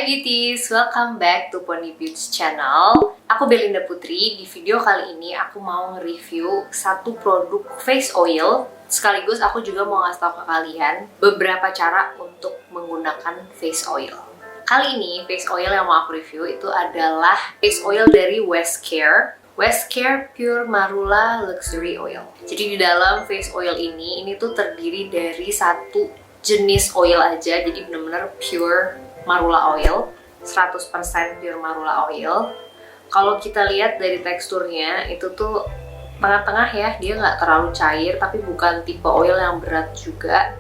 beauties, welcome back to Pony Beauty Channel. Aku Belinda Putri. Di video kali ini aku mau nge-review satu produk face oil. Sekaligus aku juga mau ngasih tau ke kalian beberapa cara untuk menggunakan face oil. Kali ini face oil yang mau aku review itu adalah face oil dari Westcare Pure Marula Luxury Oil. Jadi di dalam face oil ini tuh terdiri dari satu jenis oil aja, jadi bener-bener pure marula oil, 100% pure marula oil. Kalau kita lihat dari teksturnya itu tuh tengah-tengah ya, dia nggak terlalu cair tapi bukan tipe oil yang berat juga.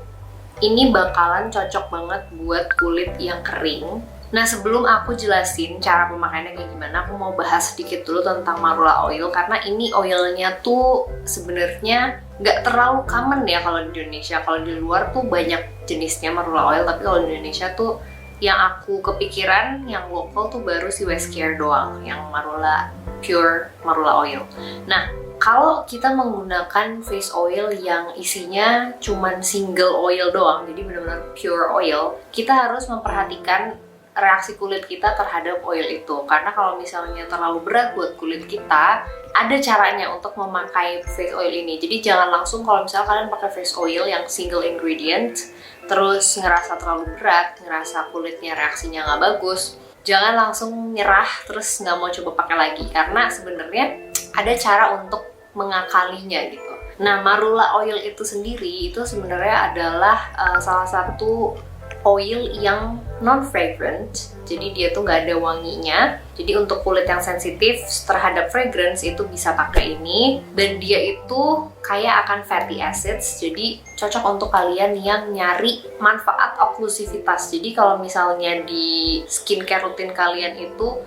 Ini bakalan cocok banget buat kulit yang kering. Nah, sebelum aku jelasin cara pemakaiannya kayak gimana, aku mau bahas sedikit dulu tentang marula oil karena ini oilnya tuh sebenarnya nggak terlalu common ya kalau di Indonesia. Kalau di luar tuh banyak jenisnya marula oil, tapi kalau di Indonesia tuh yang aku kepikiran yang lokal tuh baru si Westcare doang, yang marula pure marula oil. Nah, kalau kita menggunakan face oil yang isinya cuman single oil doang, jadi benar-benar pure oil, kita harus memperhatikan reaksi kulit kita terhadap oil itu. Karena kalau misalnya terlalu berat buat kulit kita, ada caranya untuk memakai face oil ini. Jadi jangan langsung kalau misalnya kalian pakai face oil yang single ingredient, terus ngerasa terlalu berat, ngerasa kulitnya reaksinya nggak bagus, jangan langsung nyerah terus nggak mau coba pakai lagi. Karena sebenarnya ada cara untuk mengakalinya gitu. Nah, marula oil itu sendiri itu sebenarnya adalah salah satu oil yang non-fragrant, jadi dia tuh nggak ada wanginya. Jadi untuk kulit yang sensitif terhadap fragrance itu bisa pakai ini. Dan dia itu kaya akan fatty acids, jadi cocok untuk kalian yang nyari manfaat oklusivitas. Jadi kalau misalnya di skincare rutin kalian itu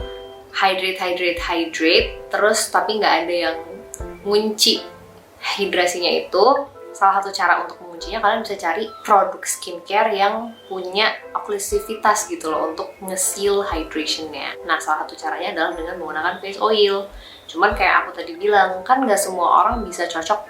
hydrate, terus tapi nggak ada yang ngunci hidrasinya itu, salah satu cara untuk menguncinya kalian bisa cari produk skincare yang punya oklusivitas gitu loh untuk nge-seal hydrationnya. Nah, salah satu caranya adalah dengan menggunakan face oil. Cuman kayak aku tadi bilang, kan nggak semua orang bisa cocok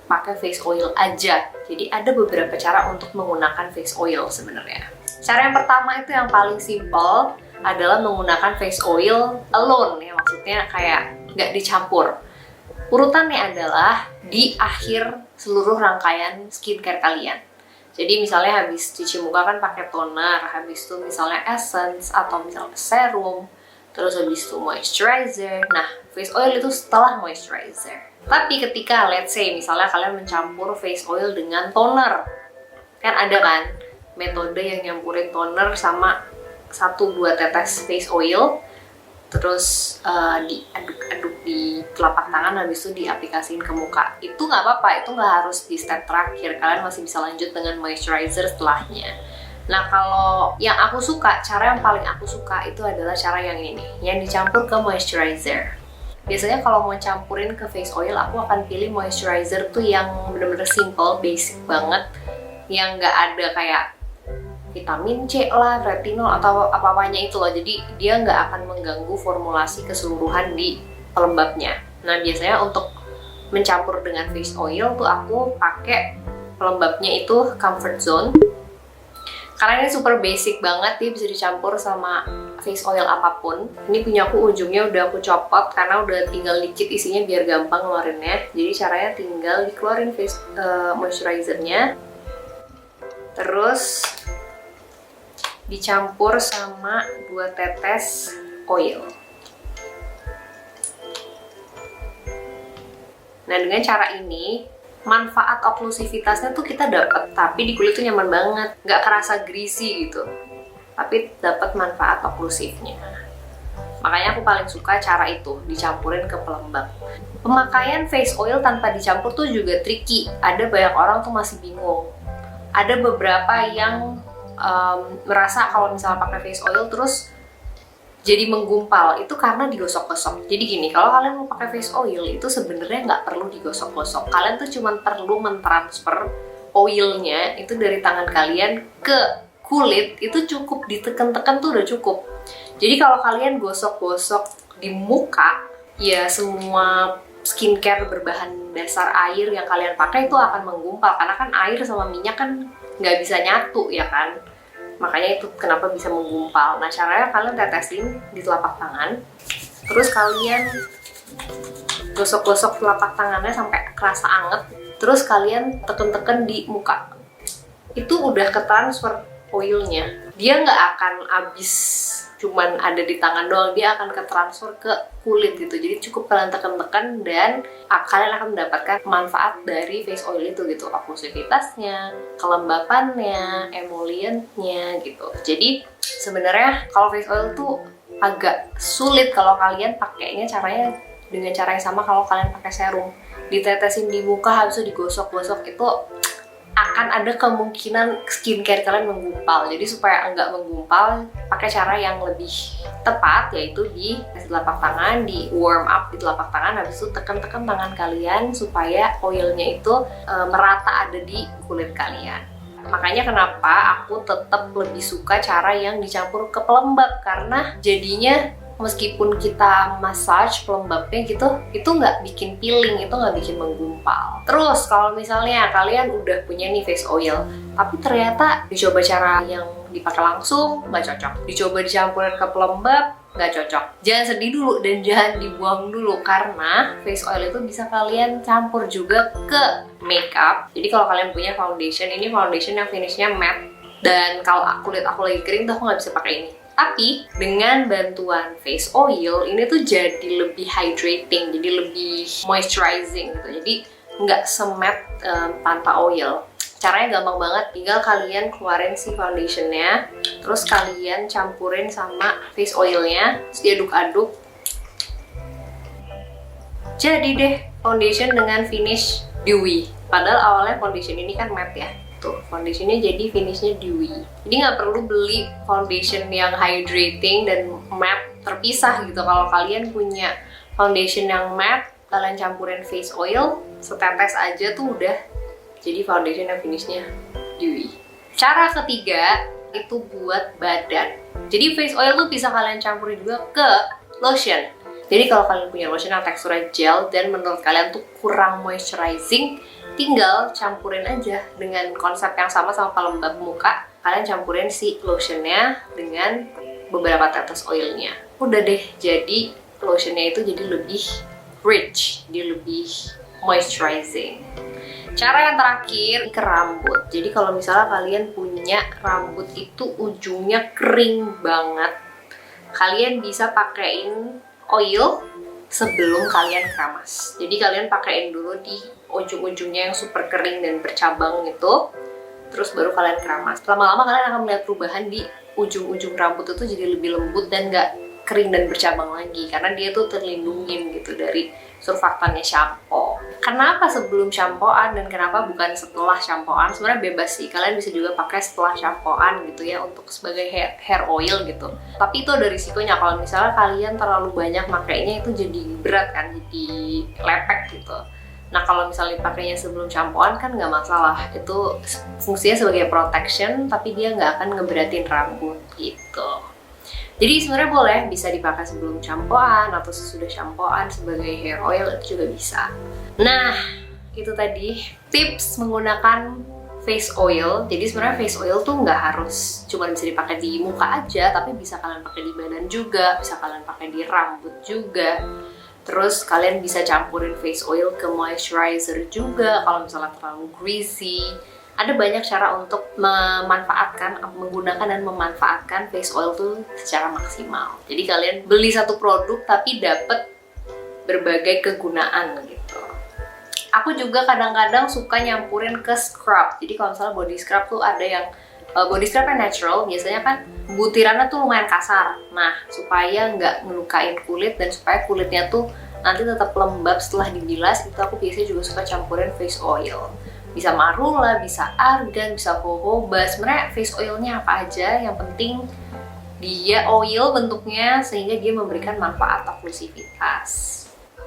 pakai face oil aja. Jadi ada beberapa cara untuk menggunakan face oil sebenarnya. Cara yang pertama itu yang paling simple adalah menggunakan face oil alone ya, maksudnya kayak nggak dicampur. Urutannya adalah di akhir seluruh rangkaian skincare kalian. Jadi misalnya habis cuci muka kan pakai toner, habis itu misalnya essence atau misalnya serum, terus habis itu moisturizer. Nah, face oil itu setelah moisturizer. Tapi ketika let's say misalnya kalian mencampur face oil dengan toner, kan ada kan metode yang nyampurin toner sama 1-2 tetes face oil, terus diaduk-aduk di telapak tangan, habis itu diaplikasiin ke muka. Itu nggak apa-apa, itu nggak harus di step terakhir, kalian masih bisa lanjut dengan moisturizer setelahnya. Nah, kalau yang aku suka, cara yang paling aku suka itu adalah cara yang ini nih, yang dicampur ke moisturizer. Biasanya kalau mau campurin ke face oil, aku akan pilih moisturizer tuh yang bener-bener simple, basic banget, yang nggak ada kayak vitamin C lah, retinol atau apa-apanya itu loh. Jadi dia nggak akan mengganggu formulasi keseluruhan di pelembabnya. Nah, biasanya untuk mencampur dengan face oil tuh aku pakai pelembabnya itu Comfort Zone. Karena ini super basic banget, dia bisa dicampur sama face oil apapun. Ini punya aku ujungnya udah aku copot karena udah tinggal dikit isinya biar gampang ngeluarinnya. Jadi caranya tinggal dikeluarin face moisturizernya. Terus dicampur sama 2 tetes oil. Nah, dengan cara ini manfaat oklusivitasnya tuh kita dapat, tapi di kulit tuh nyaman banget, nggak kerasa greasy gitu, tapi dapat manfaat oklusifnya. Makanya aku paling suka cara itu, dicampurin ke pelembab. Pemakaian face oil tanpa dicampur tuh juga tricky. Ada banyak orang tuh masih bingung. Ada beberapa yang merasa kalau misalnya pakai face oil terus jadi menggumpal, itu karena digosok-gosok. Jadi gini, kalau kalian mau pakai face oil itu sebenarnya nggak perlu digosok-gosok. Kalian tuh cuma perlu mentransfer oilnya itu dari tangan kalian ke kulit, itu cukup ditekan-tekan tuh udah cukup. Jadi kalau kalian gosok-gosok di muka, ya semua skincare berbahan dasar air yang kalian pakai itu akan menggumpal, karena kan air sama minyak kan nggak bisa nyatu ya kan. Makanya itu kenapa bisa menggumpal. Nah, caranya kalian tetesin di telapak tangan, terus kalian gosok-gosok telapak tangannya sampai kerasa anget, terus kalian teken-teken di muka. Itu udah ketransfer oilnya. Dia nggak akan habis cuman ada di tangan doang, dia akan ketransfer ke kulit gitu. Jadi cukup kalian tekan-tekan dan kalian akan mendapatkan manfaat dari face oil itu gitu, oklusivitasnya, kelembapannya, emollientnya gitu. Jadi sebenarnya kalau face oil tuh agak sulit kalau kalian pakainya caranya dengan cara yang sama kalau kalian pakai serum. Ditetesin di muka habis itu digosok-gosok, itu akan ada kemungkinan skincare kalian menggumpal. Jadi supaya enggak menggumpal, pakai cara yang lebih tepat, yaitu di telapak tangan, di warm up di telapak tangan, habis itu tekan-tekan tangan kalian supaya oilnya itu merata ada di kulit kalian. Makanya kenapa aku tetap lebih suka cara yang dicampur ke pelembab, karena jadinya meskipun kita massage pelembabnya gitu, itu nggak bikin peeling, itu nggak bikin menggumpal. Terus kalau misalnya kalian udah punya nih face oil, tapi ternyata dicoba cara yang dipakai langsung nggak cocok, dicoba dicampurin ke pelembab nggak cocok, jangan sedih dulu dan jangan dibuang dulu, karena face oil itu bisa kalian campur juga ke makeup. Jadi kalau kalian punya foundation, ini foundation yang finishnya matte, dan kalau kulit aku lagi kering tuh aku nggak bisa pakai ini. Tapi dengan bantuan face oil ini tuh jadi lebih hydrating, jadi lebih moisturizing gitu. Jadi nggak semet tanpa oil. Caranya gampang banget, tinggal kalian keluarin si foundationnya, terus kalian campurin sama face oilnya, terus diaduk-aduk. Jadi deh foundation dengan finish dewy. Padahal awalnya foundation ini kan matte ya. Tuh, foundationnya jadi finishnya dewy. Jadi nggak perlu beli foundation yang hydrating dan matte terpisah gitu. Kalau kalian punya foundation yang matte, kalian campurin face oil, setetes aja tuh udah jadi foundation yang finishnya dewy. Cara ketiga itu buat badan. Jadi face oil tuh bisa kalian campurin juga ke lotion. Jadi kalau kalian punya lotion yang teksturnya gel dan menurut kalian tuh kurang moisturizing, tinggal campurin aja dengan konsep yang sama pelembab muka. Kalian campurin si lotionnya dengan beberapa tetes oilnya. Udah deh, jadi lotionnya itu jadi lebih rich, dia lebih moisturizing. Cara yang terakhir ke rambut. Jadi kalau misalnya kalian punya rambut itu ujungnya kering banget, kalian bisa pakein oil sebelum kalian keramas. Jadi kalian pakein dulu di ujung-ujungnya yang super kering dan bercabang itu, terus baru kalian keramas. Lama-lama kalian akan melihat perubahan di ujung-ujung rambut itu jadi lebih lembut dan nggak kering dan bercabang lagi, karena dia tuh terlindungin gitu dari surfaktannya shampoo. Kenapa sebelum shampooan dan kenapa bukan setelah shampooan? Sebenarnya bebas sih, kalian bisa juga pakai setelah shampooan gitu ya, untuk sebagai hair oil gitu. Tapi itu ada risikonya, kalau misalnya kalian terlalu banyak makainya itu jadi berat kan, jadi lepek gitu. Nah kalau misalnya pakainya sebelum shampooan kan nggak masalah, itu fungsinya sebagai protection, tapi dia nggak akan ngeberatin rambut gitu. Jadi sebenarnya boleh bisa dipakai sebelum shampooan atau sesudah shampooan sebagai hair oil, itu juga bisa. Nah, itu tadi tips menggunakan face oil. Jadi sebenarnya face oil tuh nggak harus cuma bisa dipakai di muka aja, tapi bisa kalian pakai di badan juga, bisa kalian pakai di rambut juga. Terus kalian bisa campurin face oil ke moisturizer juga kalau misalnya terlalu greasy. Ada banyak cara untuk menggunakan dan memanfaatkan face oil tuh secara maksimal. Jadi kalian beli satu produk tapi dapat berbagai kegunaan gitu. Aku juga kadang-kadang suka nyampurin ke scrub. Jadi kalau misalnya body scrub tuh ada yang body scrub yang natural, biasanya kan butirannya tuh lumayan kasar. Nah, supaya nggak ngelukain kulit dan supaya kulitnya tuh nanti tetap lembab setelah dibilas, itu aku biasanya juga suka campurin face oil. Bisa marula, bisa argan, bisa jojoba. Sebenarnya face oilnya apa aja, yang penting dia oil bentuknya sehingga dia memberikan manfaat oklusivitas.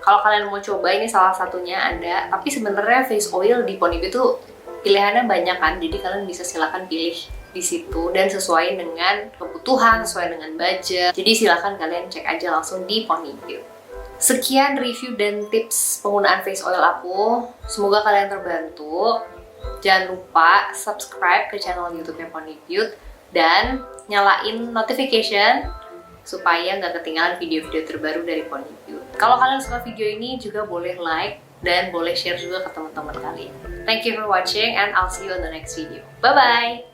Kalau kalian mau coba, ini salah satunya ada. Tapi sebenarnya face oil di Ponyview tuh pilihannya banyak kan, jadi kalian bisa silakan pilih di situ dan sesuai dengan kebutuhan, sesuai dengan budget. Jadi silakan kalian cek aja langsung di Ponyview. Sekian review dan tips penggunaan face oil aku. Semoga kalian terbantu. Jangan lupa subscribe ke channel YouTube-nya Ponyview dan nyalain notification supaya nggak ketinggalan video-video terbaru dari Pony Beauty. Kalau kalian suka video ini juga boleh like dan boleh share juga ke teman-teman kalian. Thank you for watching and I'll see you on the next video. Bye-bye!